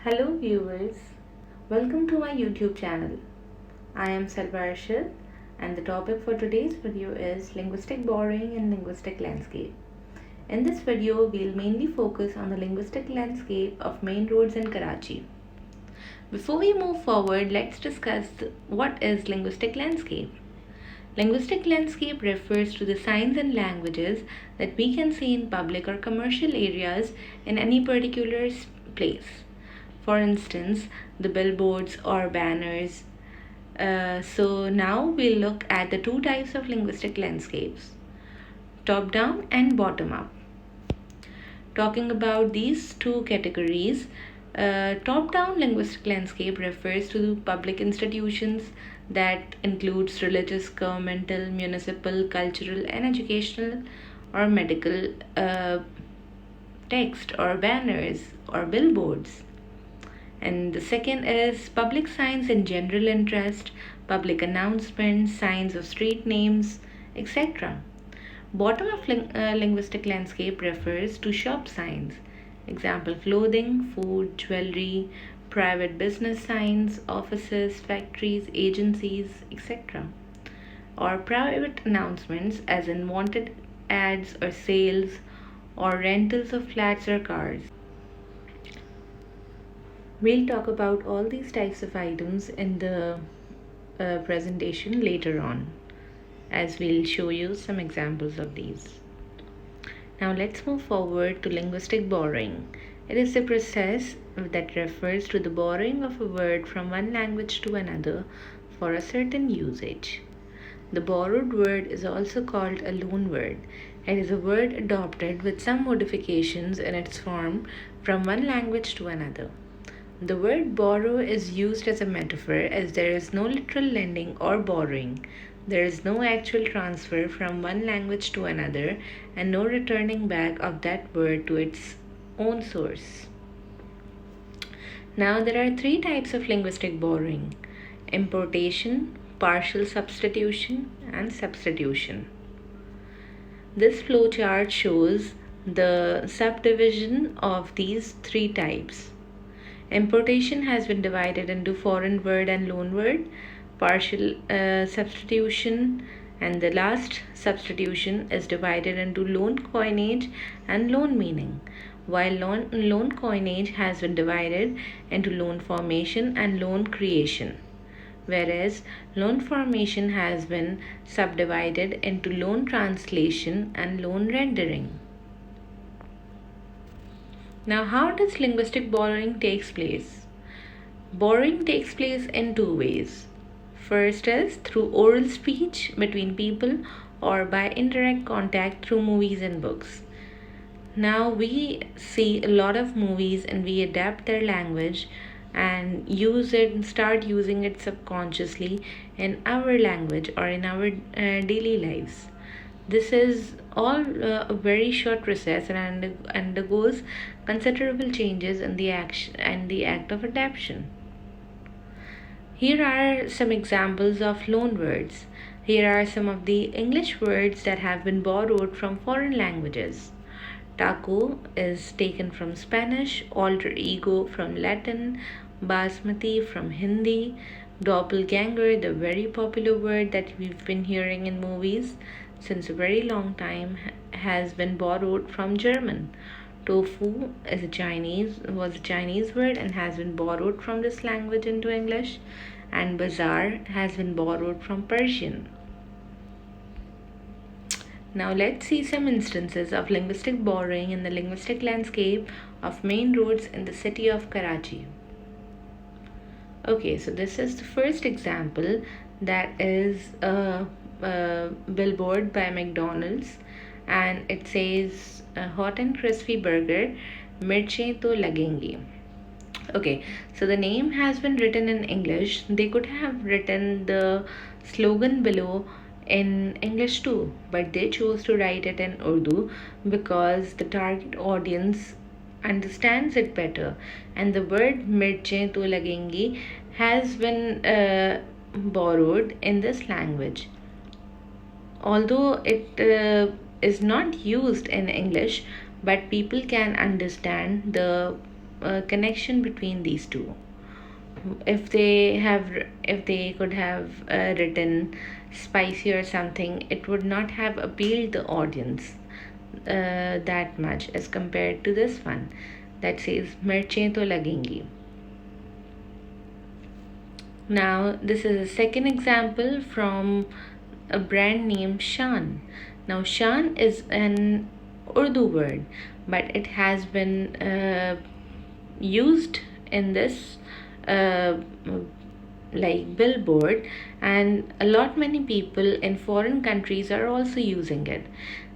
Hello viewers, welcome to my YouTube channel. I am Selva Arshad and the topic for today's video is linguistic borrowing and linguistic landscape. In this video, we'll mainly focus on the linguistic landscape of main roads in Karachi. Before we move forward, let's discuss what is linguistic landscape. Linguistic landscape refers to the signs and languages that we can see in public or commercial areas in any particular place. For instance, the billboards or banners. So now we'll look at the two types of linguistic landscapes, top down and bottom up. Talking about these two categories, top down linguistic landscape refers to public institutions that includes religious, governmental, municipal, cultural, and educational or medical text or banners or billboards. And the second is public signs in general interest, public announcements, signs of street names, etc. Bottom of linguistic landscape refers to shop signs. Example, clothing, food, jewelry, private business signs, offices, factories, agencies, etc. Or private announcements as in wanted ads or sales or rentals of flats or cars. We'll talk about all these types of items in the presentation later on, as we'll show you some examples of these. Now let's move forward to linguistic borrowing. It is the process that refers to the borrowing of a word from one language to another for a certain usage. The borrowed word is also called a loan word. It is a word adopted with some modifications in its form from one language to another. The word borrow is used as a metaphor as there is no literal lending or borrowing. There is no actual transfer from one language to another and no returning back of that word to its own source. Now there are three types of linguistic borrowing: importation, partial substitution, and substitution. This flowchart shows the subdivision of these three types. Importation has been divided into foreign word and loan word, partial substitution, and the last substitution is divided into loan coinage and loan meaning, while loan coinage has been divided into loan formation and loan creation, whereas loan formation has been subdivided into loan translation and loan rendering. Now, how does linguistic borrowing takes place? Borrowing takes place in two ways. First is through oral speech between people or by indirect contact through movies and books. Now we see a lot of movies and we adapt their language and use it and start using it subconsciously in our language or in our daily lives. This is all a very short process and undergoes considerable changes in the action and the act of adaptation. Here are some examples of loan words. Here are some of the English words that have been borrowed from foreign languages. Taco is taken from Spanish, alter ego from Latin, basmati from Hindi, doppelganger, the very popular word that we've been hearing in movies since a very long time, has been borrowed from German. Tofu was a Chinese word and has been borrowed from this language into English, and bazaar has been borrowed from Persian. Now let's see some instances of linguistic borrowing in the linguistic landscape of main roads in the city of Karachi. Okay, so this is the first example, that is a billboard by McDonald's, and it says hot and crispy burger, mirche to lagengi. Okay, so the name has been written in English. They could have written the slogan below in English too, but they chose to write it in Urdu because the target audience understands it better, and the word mirche to lagengi has been borrowed in this language. Although it is not used in English, but people can understand the connection between these two. If they could have written spicy or something, it would not have appealed the audience that much as compared to this one that says mirchein to lagengi. Now this is a second example from a brand named Shan. Now Shan is an Urdu word, but it has been used in this like billboard, and a lot many people in foreign countries are also using it.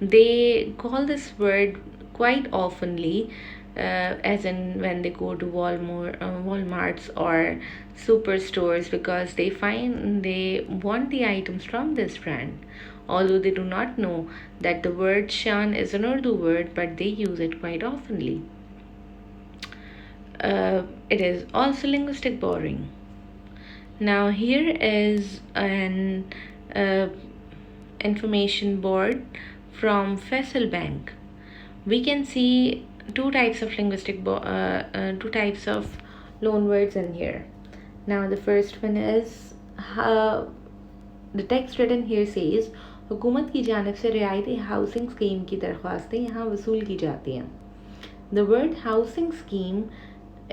They call this word quite oftenly, as in when they go to Walmarts or superstores, because they find they want the items from this brand, although they do not know that the word shan is an Urdu word, but they use it quite oftenly. It is also linguistic borrowing. Now here is an information board from Faisal Bank. We can see two types of loan words in here. Now the first one is the text written here says हुकूमत की जानिब से रियायती housing scheme की दरख्वास्तें यहाँ वसूल की जाती हैं. The word housing scheme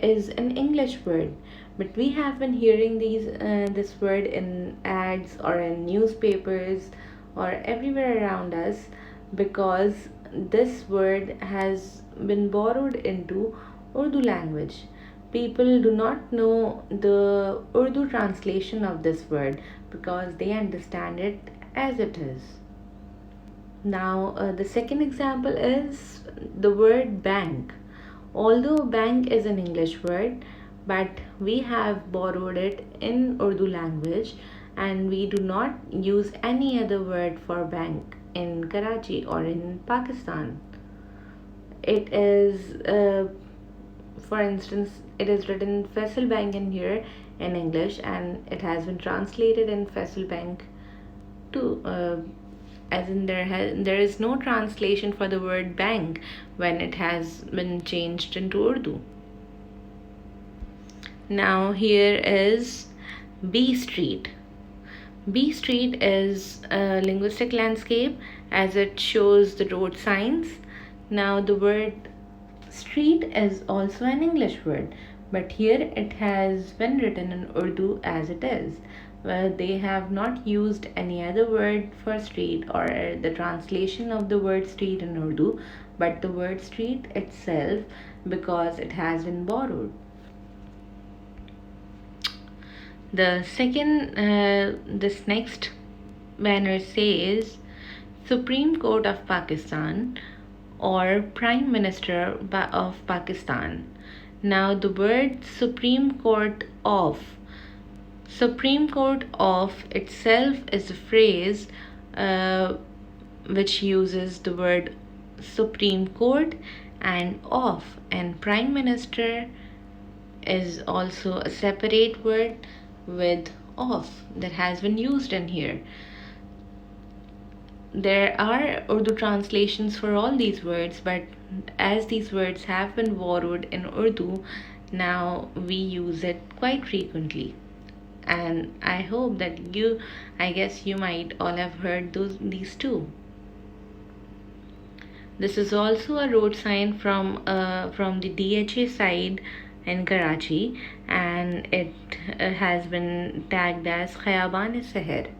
is an English word, but we have been hearing this word in ads or in newspapers or everywhere around us, because this word has been borrowed into Urdu language. People do not know the Urdu translation of this word because they understand it as it is. Now the second example is the word bank. Although bank is an English word, but we have borrowed it in Urdu language, and we do not use any other word for bank in Karachi or in Pakistan. It is, for instance, it is written Faisal Bank in here in English, and it has been translated in Faisal Bank too. As in there is no translation for the word bank when it has been changed into Urdu. Now here is B Street. B Street is a linguistic landscape as it shows the road signs. Now the word street is also an English word, but here it has been written in Urdu as it is. They have not used any other word for street or the translation of the word street in Urdu, but the word street itself, because it has been borrowed. This next banner says Supreme Court of Pakistan or Prime Minister of Pakistan. Now the word Supreme Court of itself is a phrase which uses the word Supreme Court and of, and Prime Minister is also a separate word with of that has been used in here. There are Urdu translations for all these words, but as these words have been borrowed in Urdu, now we use it quite frequently. And I hope that I guess you might all have heard these two. This is also a road sign from the DHA side in Karachi, and it has been tagged as Khayaban-e-Seher.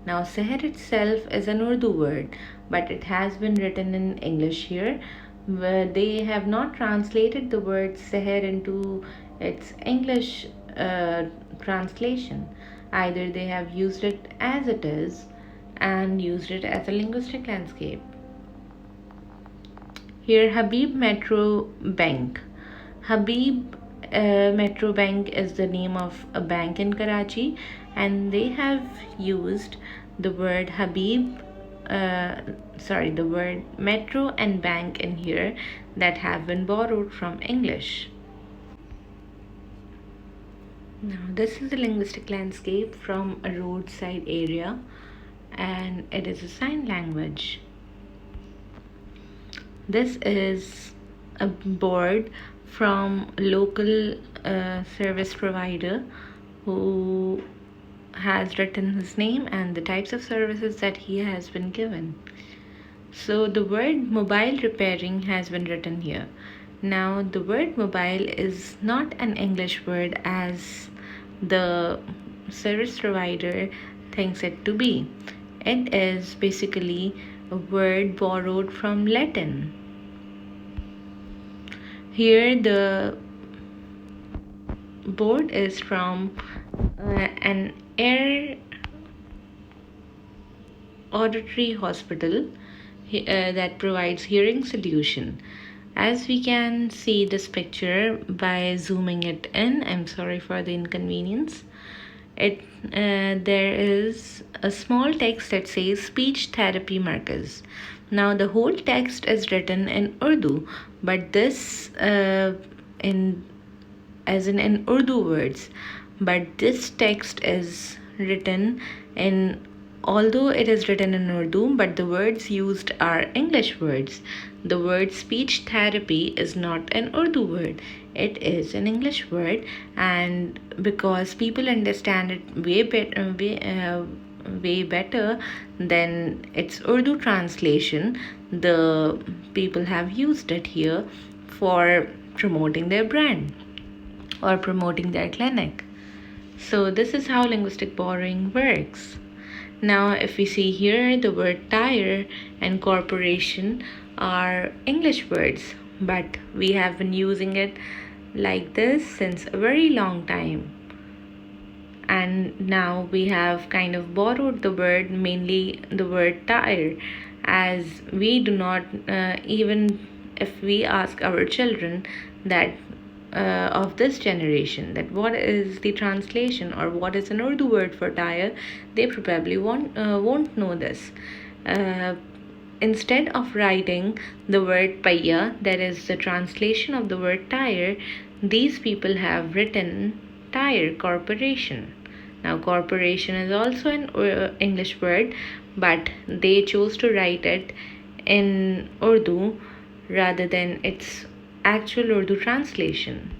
Now Seher itself is an Urdu word, but it has been written in English here. They have not translated the word Seher into its English translation. Either they have used it as it is and used it as a linguistic landscape. Here Habib Metro Bank. Habib Metro Bank is the name of a bank in Karachi, and they have used the word the word metro and bank in here that have been borrowed from English. Now this is a linguistic landscape from a roadside area, and it is a sign language. This is a board from a local service provider who has written his name and the types of services that he has been given. So the word mobile repairing has been written here. Now the word mobile is not an English word as the service provider thinks it to be. It is basically a word borrowed from Latin. Here the board is from an ear auditory hospital that provides hearing solution. As we can see this picture by zooming it in, I'm sorry for the inconvenience. There is a small text that says speech therapy markers. Now the whole text is written in Urdu, but this in Urdu words, but this text is written in, although it is written in Urdu, but the words used are English words. The word speech therapy is not an Urdu word, it is an English word, and because people understand it way better than its Urdu translation, the people have used it here for promoting their brand or promoting their clinic. So this is how linguistic borrowing works. Now if we see here, the word tire and corporation are English words, but we have been using it like this since a very long time. And now we have kind of borrowed the word, mainly the word tire, as we do not, even if we ask our children that of this generation that what is the translation or what is an Urdu word for tire, they probably won't know this. Instead of writing the word paya, that is the translation of the word tire, these people have written tire corporation. Now corporation is also an English word, but they chose to write it in Urdu rather than its actual Urdu translation.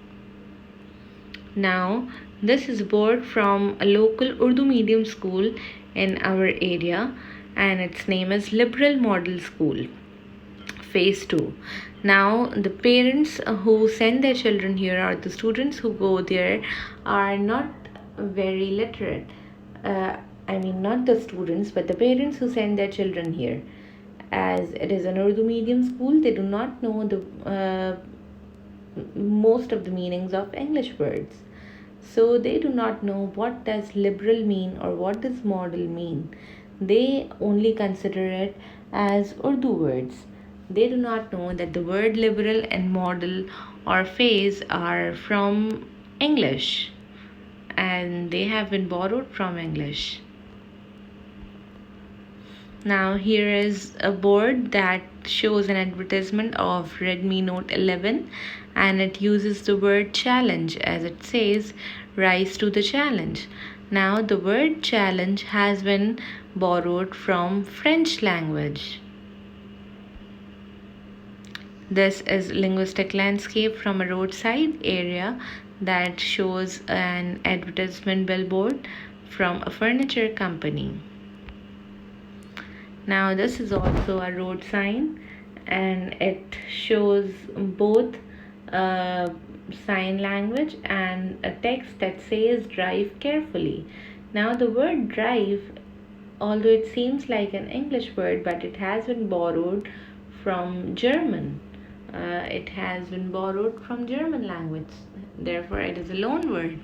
Now this is a board from a local Urdu medium school in our area, and its name is Liberal Model School Phase 2. Now the parents who send their children here or the students who go there are not very literate. Not the students, but the parents who send their children here. As it is an Urdu medium school, they do not know the most of the meanings of English words. So they do not know what does liberal mean or what does model mean. They only consider it as Urdu words. They do not know that the word liberal and model or phase are from English, and they have been borrowed from English. Now here is a board that shows an advertisement of Redmi Note 11, and it uses the word challenge, as it says rise to the challenge. Now the word challenge has been borrowed from French language. This is linguistic landscape from a roadside area that shows an advertisement billboard from a furniture company. Now this is also a road sign, and it shows both sign language and a text that says drive carefully. Now the word drive, although it seems like an English word, but it has been borrowed from German. It has been borrowed from German language, therefore it is a loan word.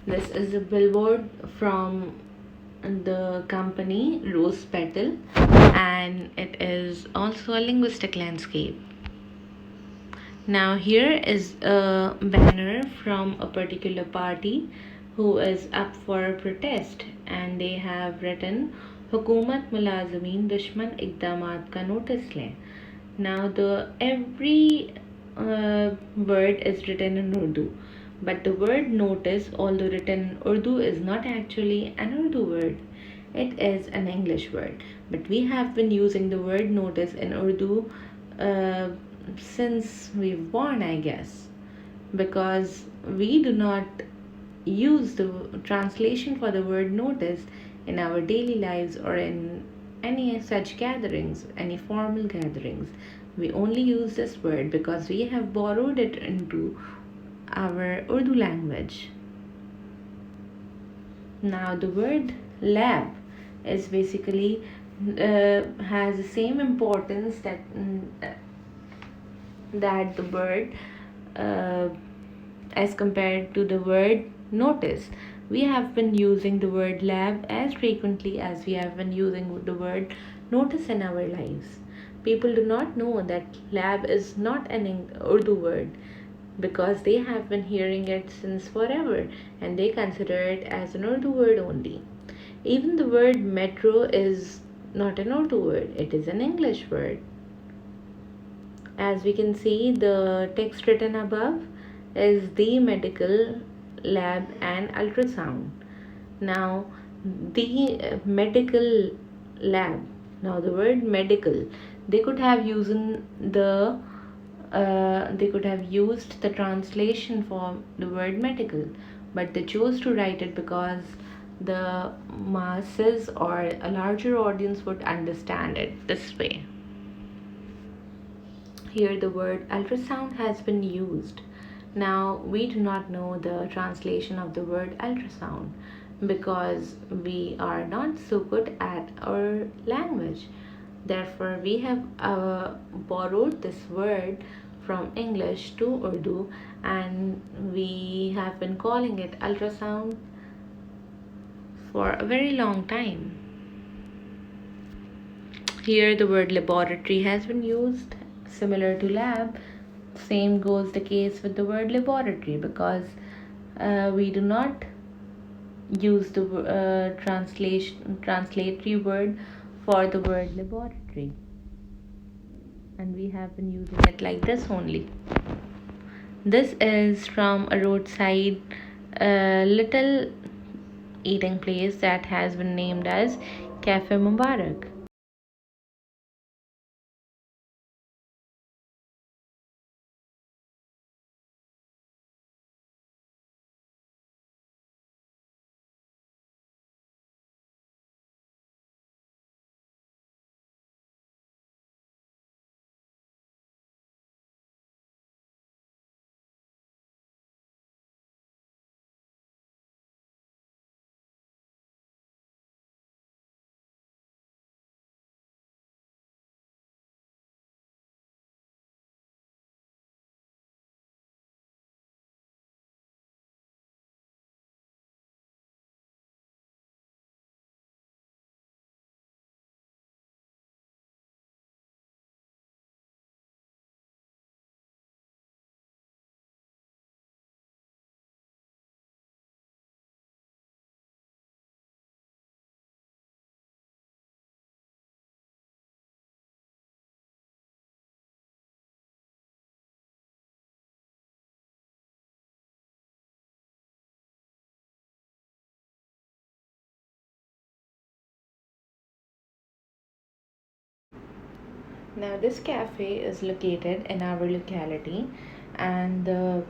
This is a billboard from the company Rose Petal, and it is also a linguistic landscape. Now here is a banner from a particular party who is up for a protest, and they have written Hukumat Mulazimeen Dushman Iqdamat Ka Notice Le. Now the every word is written in Urdu, but the word notice, although written in Urdu, is not actually an Urdu word. It is an English word, but we have been using the word notice in Urdu uh, since we've born, I guess, because we do not use the translation for the word notice in our daily lives or in any such gatherings, any formal gatherings. We only use this word because we have borrowed it into our Urdu language. Now, the word lab is basically has the same importance that the word uh, as compared to the word notice. We have been using the word lab as frequently as we have been using the word notice in our lives. People do not know that lab is not an Urdu word because they have been hearing it since forever and they consider it as an Urdu word only. Even the word metro is not an Urdu word, it is an English word. As we can see, the text written above is the medical lab and ultrasound. Now, the medical lab. Now, the word medical, they could have they could have used the translation for the word medical, but they chose to write it because the masses or a larger audience would understand it this way. Here the word ultrasound has been used. Now we do not know the translation of the word ultrasound because we are not so good at our language. Therefore, we have borrowed this word from English to Urdu and we have been calling it ultrasound for a very long time. Here the word laboratory has been used, similar to lab. Same goes the case with the word laboratory because we do not use the translatory word for the word laboratory, and we have been using it like this only. This is from a roadside little eating place that has been named as Cafe Mubarak. Now, this cafe is located in our locality, and the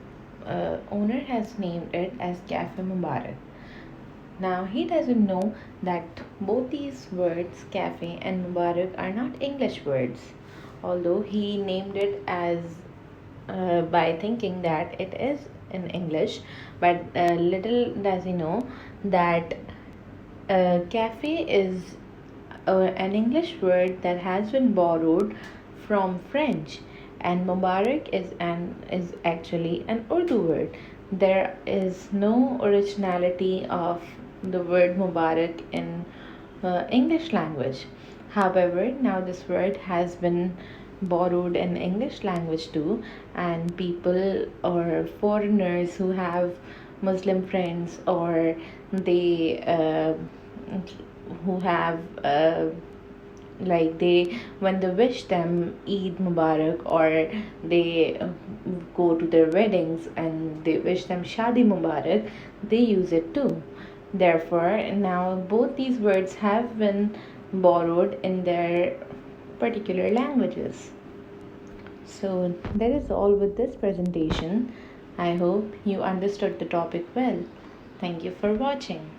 owner has named it as Cafe Mubarak. Now, he doesn't know that both these words, cafe and Mubarak, are not English words, although he named it as by thinking that it is in English, but little does he know that cafe is an English word that has been borrowed from French, and Mubarak is actually an Urdu word. There is no originality of the word Mubarak in English language. However, now this word has been borrowed in English language too, and people or foreigners who have Muslim friends or they who have like they when they wish them Eid Mubarak or they go to their weddings and they wish them Shadi Mubarak, they use it too. Therefore, now both these words have been borrowed in their particular languages. So, that is all with this presentation. I hope you understood the topic well. Thank you for watching.